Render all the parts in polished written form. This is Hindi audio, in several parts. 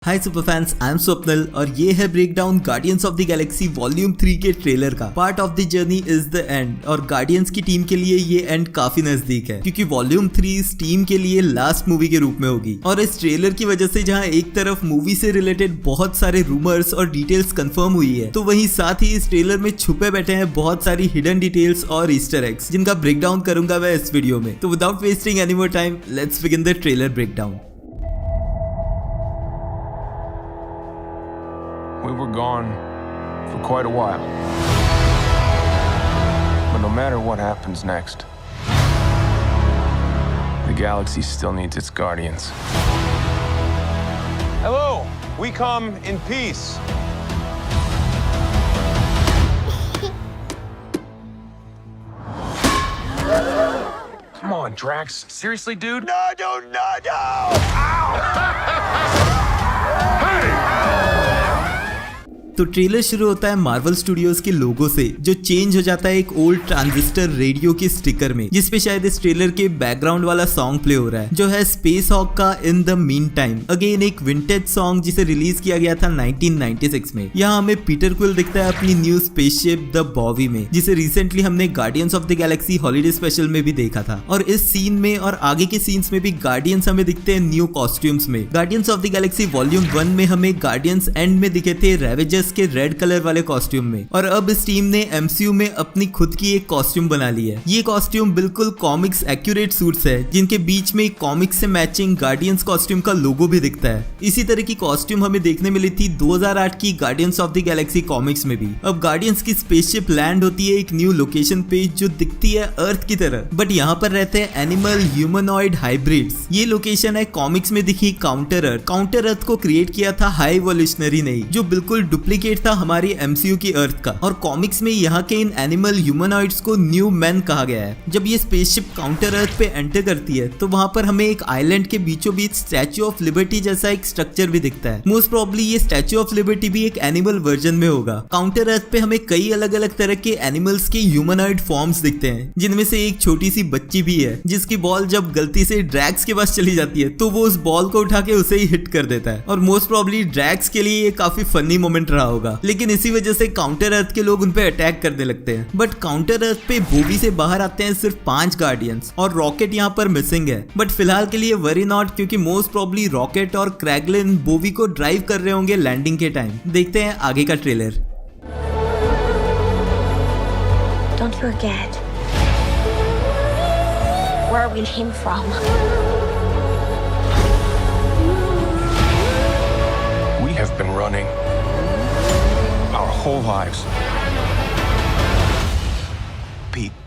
Hi super fans, I am Swapnil और ये है breakdown guardians of the Galaxy volume 3 के ट्रेलर का। Part of the journey is the end और गार्डियंस की टीम के लिए ये एंड काफी नजदीक है क्योंकि वॉल्यूम 3 इस टीम के लिए लास्ट मूवी के रूप में होगी। और इस ट्रेलर की वजह से जहां एक तरफ मूवी से रिलेटेड बहुत सारे रूमर्स और डिटेल्स कंफर्म हुई है, तो वहीं साथ ही इस ट्रेलर में छुपे बैठे हैं बहुत सारी हिडन डिटेल्स और ईस्टर एग्स जिनका ब्रेकडाउन करूंगा मैं इस वीडियो में। तो without wasting any more time, let's begin the trailer breakdown. We were gone for quite a while. But no matter what happens next, the galaxy still needs its guardians. Hello, we come in peace. Come on, Drax. Seriously, dude? No! Ow! तो ट्रेलर शुरू होता है मार्वल स्टूडियोज के लोगो से जो चेंज हो जाता है एक ओल्ड ट्रांजिस्टर रेडियो के स्टिकर में, जिसपे शायद इस ट्रेलर के बैकग्राउंड वाला सॉन्ग प्ले हो रहा है जो है स्पेस हॉक का in the mean time. Again एक विंटेज सॉन्ग जिसे रिलीज किया गया था 1996 में। यहाँ हमें पीटर क्विल दिखता है अपनी न्यू स्पेसशिप द बॉवी में, जिसे रिसेंटली हमने guardians of the Galaxy holiday special में भी देखा था। और इस सीन में और आगे के सीन्स में भी गार्डियंस हमें दिखते हैं न्यू कॉस्ट्यूम्स में। Guardians of the Galaxy volume 1 में हमें गार्डियंस एंड में दिखे थे रेवेजर्स के रेड कलर वाले कॉस्ट्यूम में, और अब इस टीम ने एमसीयू में अपनी खुद की एक कॉस्ट्यूम बना ली है। ये कॉस्ट्यूम बिल्कुल कॉमिक्स एक्यूरेट सूट्स है जिनके बीच में कॉमिक्स से मैचिंग गार्डियंस कॉस्ट्यूम का लोगो भी दिखता है। इसी तरह की कॉस्ट्यूम हमें देखने मिली थी 2008 की guardians of the Galaxy comics में भी। अब गार्डियंस की स्पेसशिप लैंड होती है एक न्यू लोकेशन पे जो दिखती है अर्थ की तरह, बट यहाँ पर रहते हैं एनिमल ह्यूमनॉइड हाइब्रिड्स। ये लोकेशन है कॉमिक्स में दिखी काउंटर अर्थ। काउंटर अर्थ को क्रिएट किया था हाई इवोल्यूशनरी ने, जो बिल्कुल डुप्लीकेट था हमारी एमसीयू की अर्थ का। और कॉमिक्स में यहाँ के इन एनिमल ह्यूमनॉइड्स को न्यू मैन कहा गया है। जब ये स्पेसशिप काउंटर अर्थ पे एंटर करती है तो वहां पर हमें एक आइलैंड के बीचों बीच स्टैच्यू ऑफ लिबर्टी जैसा एक स्ट्रक्चर भी दिखता है। मोस्ट प्रोबेबली ये स्टैच्यू ऑफ लिबर्टी भी एक एनिमल वर्जन में होगा। काउंटर अर्थ पे हमें कई अलग अलग तरह के एनिमल्स के ह्यूमनॉइड फॉर्म्स दिखते हैं, जिनमें से एक छोटी सी बच्ची भी है जिसकी बॉल जब गलती से ड्रैक्स के पास चली जाती है तो वो उस बॉल को उठा के उसे ही हिट कर देता है। और मोस्ट प्रोबेबली ड्रैक्स के लिए ये काफी फनी मोमेंट रहा होगा, लेकिन इसी वजह से काउंटर अर्थ के लोग उन पे अटैक करने लगते हैं। बट काउंटर अर्थ पे बोवी से बाहर आते हैं सिर्फ 5 गार्डियंस और रॉकेट यहाँ पर मिसिंग है। बट फिलहाल के लिए वरी नॉट, क्योंकि मोस्ट प्रोबेबली रॉकेट और क्रैगलिन बोवी को ड्राइव कर रहे होंगे लैंडिंग के टाइम। देखते हैं आगे का trailer. Don't forget where we came from. We have been running our whole lives. Pete,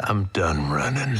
I'm done running.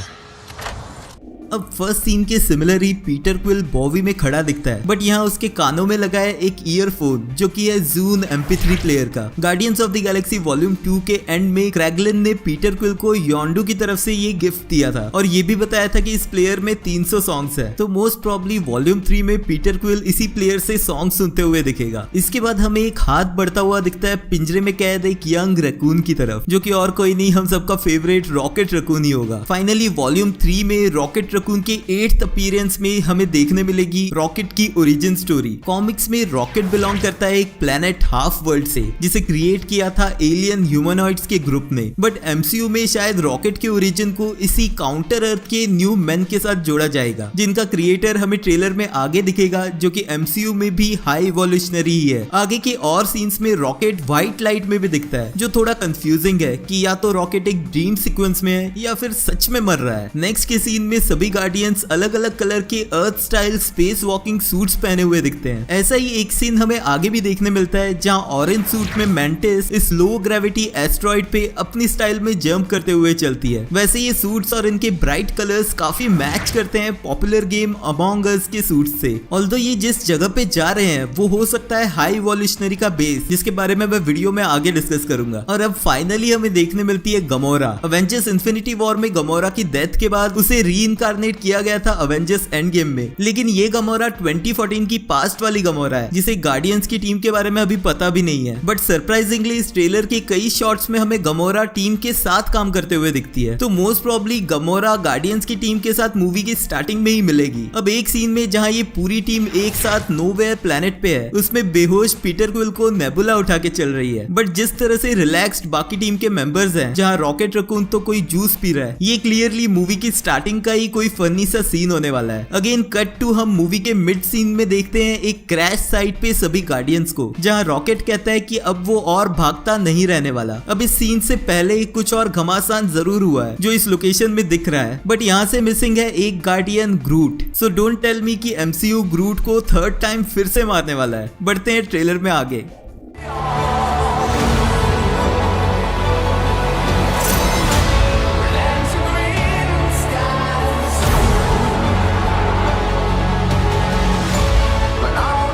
अब फर्स्ट सीन के सिमिलर ही पीटर क्विल बॉवी में खड़ा दिखता है, बट यहाँ उसके कानों में लगा है एक ईयरफोन जो कि है जून MP3 प्लेयर का। Guardians of the Galaxy volume 2 के एंड में क्रैगलिन ने पीटर क्विल को योंडू की तरफ से ये गिफ्ट दिया था और ये भी बताया था कि इस प्लेयर में 300 सॉन्ग्स है। तो मोस्ट प्रोबेबली वॉल्यूम 3 में पीटर क्विल इसी प्लेयर से सॉन्ग सुनते हुए दिखेगा। इसके बाद हमें एक हाथ बढ़ता हुआ दिखता है पिंजरे में कैद एक यंग रैकून की तरफ, जो कि और कोई नहीं हम सबका फेवरेट रॉकेट रैकून ही होगा। फाइनली वॉल्यूम 3 में रॉकेट रैकून के 8th अपीयरेंस में हमें देखने मिलेगी रॉकेट की ओरिजिन स्टोरी। कॉमिक्स में रॉकेट बिलोंग करता है एक प्लेनेट हाफ वर्ल्ड से जिसे क्रिएट किया था एलियन ह्यूमनॉइड्स के ग्रुप ने, बट एमसीयू में शायद रॉकेट के ओरिजिन को इसी काउंटर अर्थ के न्यू मैन के साथ जोड़ा जाएगा, जिनका क्रिएटर हमें ट्रेलर में आगे दिखेगा, जो कि एमसीयू में भी हाई इवोल्यूशनरी ही है। आगे के और सीन्स में रॉकेट व्हाइट लाइट में भी दिखता है, जो थोड़ा कंफ्यूजिंग है कि या तो रॉकेट एक ड्रीम सीक्वेंस में है या फिर सच में मर रहा है। नेक्स्ट के सीन में सभी गार्डियंस अलग अलग कलर के अर्थ स्टाइल स्पेस वॉकिंग सूट्स पहने हुए दिखते हैं। ऐसा ही एक सीन हमें आगे भी देखने मिलता है जहां ऑरेंज सूट में मैंटिस इस लो ग्रेविटी एस्ट्रॉइड पे अपनी स्टाइल में जंप करते हुए चलती है। वैसे ये सूट्स और इनके ब्राइट कलर्स काफी मैच करते हैं पॉपुलर गेम अमोंग अस के सूट्स से। ऑल्दो ये जिस जगह पे जा रहे हैं वो हो सकता है हाई इवोल्यूशनरी का बेस, जिसके बारे में मैं वीडियो में आगे डिस्कस करूंगा। और अब फाइनली हमें देखने मिलती है गमोरा। अवेंजर्स इन्फिनिटी वॉर में गमोरा की डेथ के बाद उसे रीइंकार्नेट रीइंकार्नेट किया गया था अवेंजर्स एंड गेम में, लेकिन ये गमोरा 2014 की पास्ट वाली गमोरा है जिसे गार्डियंस की टीम के बारे में अभी पता भी नहीं है। बट सरप्राइजिंगली इस ट्रेलर के कई शॉट्स में हमें गमोरा टीम के साथ काम करते हुए दिखती है, तो मोस्ट प्रोबेबली गमोरा गार्डियंस की टीम के साथ मूवी की स्टार्टिंग में ही मिलेगी। अब एक सीन में जहां ये पूरी टीम एक साथ नोवेयर प्लेनेट पे है, उसमें बेहोश पीटर क्विल को नेबुला उठा के चल रही है, बट जिस तरह से रिलैक्स्ड बाकी टीम के मेंबर्स हैं, जहां रॉकेट रकून तो कोई जूस पी रहा है, ये क्लियरली मूवी की स्टार्टिंग का ही कोई फनी सा सीन होने वाला है। अगेन कट टू हम मूवी के मिड सीन में देखते हैं एक क्रैश साइट पे सभी गार्डियंस को, जहां रॉकेट कहता है कि अब वो और भागता नहीं रहने वाला। अब इस सीन से पहले कुछ और घमासान जरूर हुआ है जो इस लोकेशन में दिख रहा है, बट यहाँ से मिसिंग है एक guardian Groot. So don't tell me कि MCU ग्रूट को थर्ड टाइम फिर से मारने वाला है। बढ़ते हैं ट्रेलर में आगे।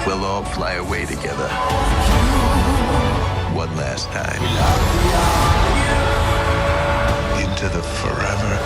We'll all fly away together. One last time. Into the forever.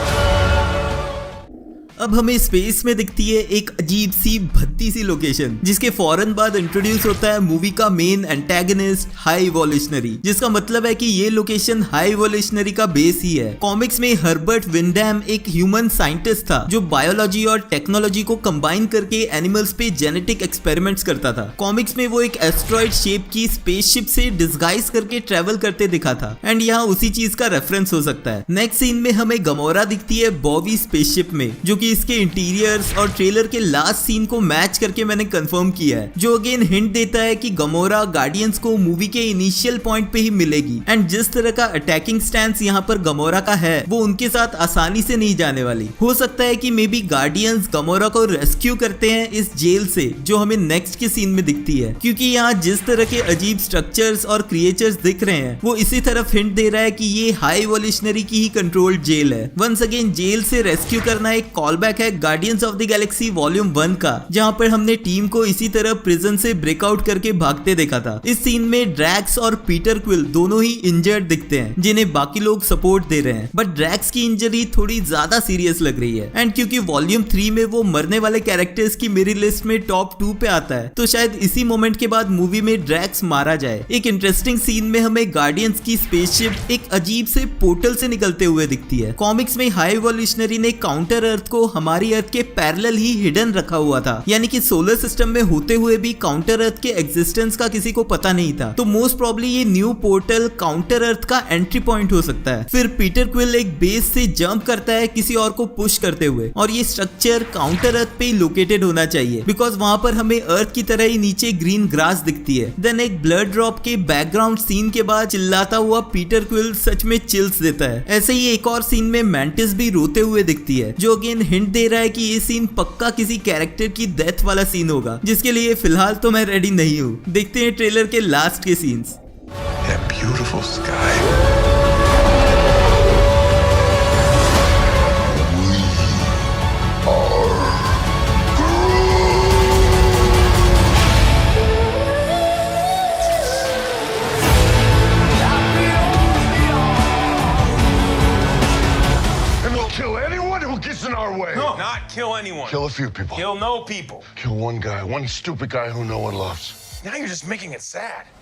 अब हमें स्पेस में दिखती है एक अजीब सी भद्दी सी लोकेशन, जिसके फौरन बाद इंट्रोड्यूस होता है मूवी का मेन एंटेगनिस्ट हाई इवोल्यूशनरी, जिसका मतलब है कि ये लोकेशन हाई इवोल्यूशनरी का बेस ही है। कॉमिक्स में हर्बर्ट विंडहैम एक ह्यूमन साइंटिस्ट था जो बायोलॉजी और टेक्नोलॉजी को कंबाइन करके एनिमल्स पे जेनेटिक एक्सपेरिमेंट्स करता था। कॉमिक्स में वो एक एस्ट्रॉइड शेप की स्पेसशिप से डिस्गाइज करके ट्रेवल करते दिखा था, एंड यहाँ उसी चीज का रेफरेंस हो सकता है। नेक्स्ट सीन में हमें गमोरा दिखती है बॉबी स्पेसशिप में, जो कि इसके इंटीरियर्स और ट्रेलर के लास्ट सीन को मैच करके मैंने कंफर्म किया है, जो अगेन हिंट देता है कि गमोरा गार्डियंस को मूवी के इनिशियल पॉइंट पे ही मिलेगी, एंड जिस तरह का अटैकिंग स्टैंस यहाँ पर गमोरा का है वो उनके साथ आसानी से नहीं जाने वाली। हो सकता है कि मे बी गार्डियंस गमोरा को रेस्क्यू करते हैं इस जेल से, जो हमें नेक्स्ट के सीन में दिखती है, क्योंकि यहाँ जिस तरह के अजीब स्ट्रक्चर्स और क्रिएचर्स दिख रहे हैं वो इसी तरफ हिंट दे रहा है कि ये हाई इवोल्यूशनरी की ही कंट्रोल्ड जेल है। वंस अगेन जेल से रेस्क्यू करना एक कॉलबैक है guardians of the Galaxy volume 1 का, जहां पर हमने टीम को इसी तरह प्रिजन से ब्रेकआउट करके भागते देखा था। इस सीन में ड्रैक्स और पीटर क्विल दोनों ही इंजर्ड दिखते हैं, जिन्हें बाकी लोग सपोर्ट दे रहे हैं, बट ड्रैक्स की इंजरी थोड़ी ज्यादा सीरियस लग रही है, एंड क्योंकि वॉल्यूम 3 में वो मरने वाले कैरेक्टर्स की मेरी लिस्ट में टॉप 2 पे आता है, तो शायद इसी मोमेंट के बाद मूवी में ड्रैक्स मारा जाए। एक इंटरेस्टिंग सीन में हमें गार्डियंस की स्पेसशिप एक अजीब से पोर्टल से निकलते हुए दिखती है। कॉमिक्स में हाई इवोल्यूशनरी ने काउंटर अर्थ को हमारी अर्थ के पैरेलल ही हिडन रखा हुआ था, यानी कि सोलर सिस्टम में होते हुए भी काउंटर अर्थ के एग्जिस्टेंस का किसी को पता नहीं था। तो मोस्ट प्रोबेबली ये न्यू पोर्टल काउंटर अर्थ का एंट्री पॉइंट हो सकता है। फिर पीटर क्विल एक बेस से जंप करता है किसी और को पुश करते हुए, और ये स्ट्रक्चर काउंटर अर्थ पे ही लोकेटेड होना चाहिए, बिकॉज वहां पर हमें अर्थ की तरह ही नीचे ग्रीन ग्रास दिखती है। देन एक ब्लड ड्रॉप के बैकग्राउंड सीन के बाद चिल्लाता हुआ पीटर क्विल सच में चिल्स देता है। ऐसे ही एक और सीन में मैंटिस भी रोते हुए दिखती है, जो अगेन हिंट दे रहा है कि ये सीन पक्का किसी कैरेक्टर की डेथ वाला सीन होगा, जिसके लिए फिलहाल तो मैं रेडी नहीं हूँ। देखते हैं ट्रेलर के लास्ट के scenes. That beautiful sky. Kill anyone who gets in our way. No, not kill anyone. Kill a few people. Kill no people. Kill one guy, one stupid guy who no one loves. Now you're just making it sad.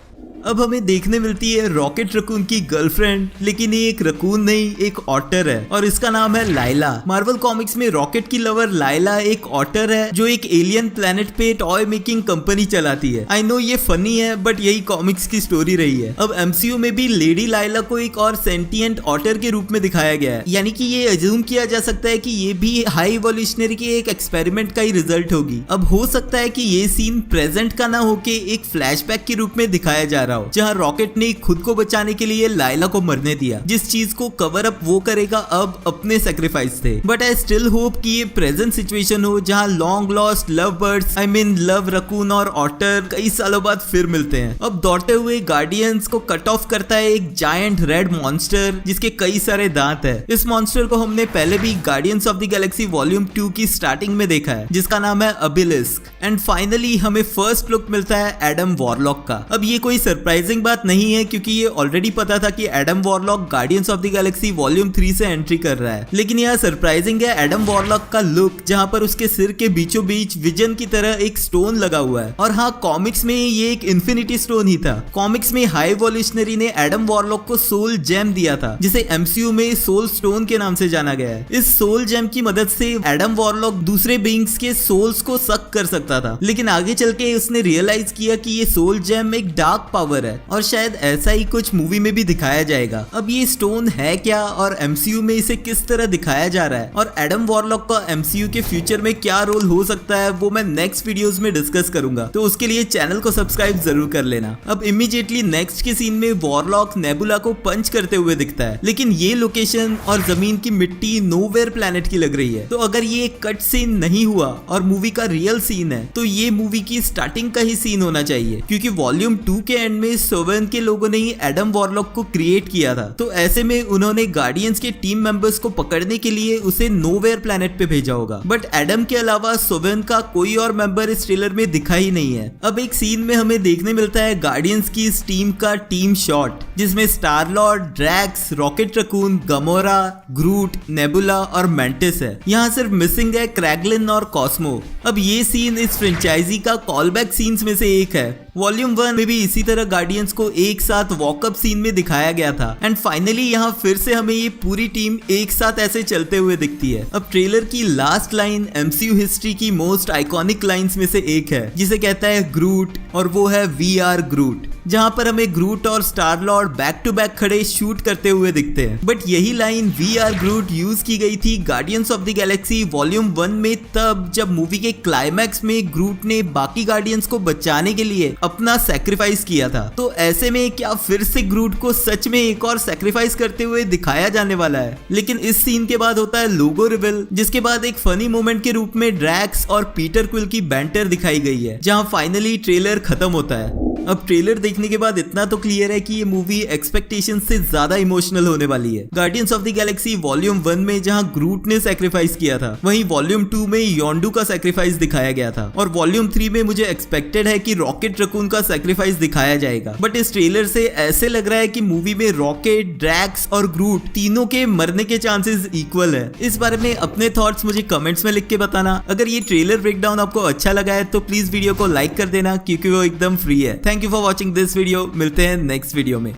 अब हमें देखने मिलती है रॉकेट रकून की गर्लफ्रेंड, लेकिन ये एक रकून नहीं, एक ऑटर है, और इसका नाम है लाइला। मार्वल कॉमिक्स में रॉकेट की लवर लाइला एक ऑटर है जो एक एलियन प्लेनेट पे टॉय मेकिंग कंपनी चलाती है। आई नो ये फनी है, बट यही कॉमिक्स की स्टोरी रही है। अब MCU में भी लेडी लाइला को एक और सेंटिएंट ऑटर के रूप में दिखाया गया है, यानी कि ये अज्यूम किया जा सकता है कि ये भी हाई इवोल्यूशनरी के एक एक्सपेरिमेंट का ही रिजल्ट होगी। अब हो सकता है कि ये सीन प्रेजेंट का ना होके एक फ्लैशबैक के रूप में दिखाया जा रहा हो, जहां रॉकेट ने खुद को बचाने के लिए लाइला को मरने दिया, जिस चीज को कवर अप वो करेगा अब अपने सेक्रीफाइस से। बट आई स्टिल होप कि ये प्रेजेंट सिचुएशन हो जहां long lost love birds, I mean love raccoon और ऑटर कई सालों बाद फिर मिलते हैं। अब दौड़ते हुए गार्डियंस को कट ऑफ करता है एक जायंट रेड मॉन्स्टर जिसके कई सारे दांत है। इस मॉन्स्टर को हमने पहले भी guardians of the Galaxy volume 2 की स्टार्टिंग में देखा है, जिसका नाम है अबिलिस्क। एंड फाइनली हमें फर्स्ट लुक मिलता है एडम वॉरलॉक का। अब ये कोई कोई सरप्राइजिंग बात नहीं है क्योंकि ये ऑलरेडी पता था कि Adam warlock guardians of the Galaxy volume 3 से एंट्री कर रहा है। लेकिन यहाँ सरप्राइजिंग है एडम वॉरलॉक का लुक, जहाँ पर उसके सिर के बीचों बीच विजन की तरह एक स्टोन लगा हुआ है। और हाँ, कॉमिक्स में ये एक इन्फिनिटी स्टोन ही था। कॉमिक्स में हाई इवोल्यूशनरी ने एडम वॉरलॉक को सोल जेम दिया था, जिसे एमसीयू में सोल स्टोन के नाम से जाना गया है। इस सोल जेम की मदद से एडम वॉरलॉक दूसरे बीइंग्स के सोल्स को सक कर सकता था, लेकिन आगे चल के उसने रियलाइज किया कि ये सोल जेम एक डार्क पावर है और शायद ऐसा ही कुछ मूवी में भी दिखाया जाएगा। अब ये स्टोन है क्या और एमसीयू में इसे किस तरह दिखाया जा रहा है और एडम वॉरलॉक का एमसीयू के फ्यूचर में क्या रोल हो सकता है, वो मैं नेक्स्ट वीडियोस में डिस्कस करूंगा, तो उसके लिए चैनल को सब्सक्राइब जरूर कर लेना। अब इमीडिएटली नेक्स्ट के सीन में वॉरलॉक नेबुला को पंच करते हुए दिखता है, लेकिन ये लोकेशन और जमीन की मिट्टी नोवेयर प्लैनेट की लग रही है। तो अगर ये कट सीन नहीं हुआ और मूवी का रियल सीन है तो ये मूवी की स्टार्टिंग का ही सीन होना चाहिए, क्योंकि वॉल्यूम 2 के एंड में सोवेन के लोगों ने ही एडम वॉरलॉक को क्रिएट किया था। तो ऐसे में उन्होंने गार्डियंस के टीम मेंबर्स को पकड़ने के लिए उसे नोवेयर प्लैनेट पे भेजा होगा, बट एडम के अलावा सोवेन का कोई और मेंबर इस ट्रेलर में दिखा ही नहीं है। अब एक सीन में हमें देखने मिलता है गार्डियंस की इस टीम का टीम शॉट, जिसमें Star Lord, Drax, Rocket Raccoon, Gamora, Groot, Nebula और मेंटिस है। यहाँ सिर्फ मिसिंग है क्रैगलिन और कॉस्मो। अब ये सीन इस फ्रेंचाइजी का कॉलबैक सीन्स में से एक है। वॉल्यूम 1 में भी इसी तरह गार्डियंस को एक साथ वॉकअप सीन में दिखाया गया था एंड फाइनली यहाँ फिर से हमें ये पूरी टीम एक साथ ऐसे चलते हुए दिखती है। अब ट्रेलर की लास्ट लाइन एमसीयू हिस्ट्री की मोस्ट आइकॉनिक लाइंस में से एक है, जिसे कहता है ग्रूट, और वो है वी आर ग्रूट, जहां पर हमें ग्रूट और Star Lord back to back खड़े शूट करते हुए दिखते हैं। बट यही line we are Groot use की गई थी Guardians of the Galaxy volume 1 में, तब जब मूवी के क्लाइमैक्स में ग्रूट ने बाकी गार्डियंस को बचाने के लिए अपना सैक्रिफाइस किया था। तो ऐसे में क्या फिर से ग्रूट को सच में एक और सैक्रिफाइस करते हुए दिखाया जाने वाला है? लेकिन इस सीन के बाद होता है लोगो रिवील, जिसके बाद एक फनी मोमेंट के रूप में ड्रैक्स और पीटर क्विल की बैंटर दिखाई गई है, जहां फाइनली ट्रेलर खत्म होता है। अब ट्रेलर देखने के बाद इतना तो क्लियर है कि ये मूवी एक्सपेक्टेशन से ज्यादा इमोशनल होने वाली है। Guardians of the Galaxy volume 1 में जहां ग्रूट ने सैक्रिफाइस किया था, वहीं वॉल्यूम 2 में योंडू का सैक्रिफाइस दिखाया गया था, और वॉल्यूम 3 में मुझे एक्सपेक्टेड है कि रॉकेट रकून का सैक्रिफाइस दिखाया जाएगा। बट इस ट्रेलर से ऐसे लग रहा है कि मूवी में रॉकेट, ड्रैक्स और ग्रूट तीनों के मरने के चांसेस इक्वल है। इस बारे में अपने थॉट्स मुझे कमेंट्स में लिख के बताना। अगर ये ट्रेलर ब्रेकडाउन आपको अच्छा लगा है तो प्लीज वीडियो को लाइक कर देना, क्योंकि वो एकदम फ्री है। Thank you for watching this video. मिलते हैं नेक्स्ट वीडियो में।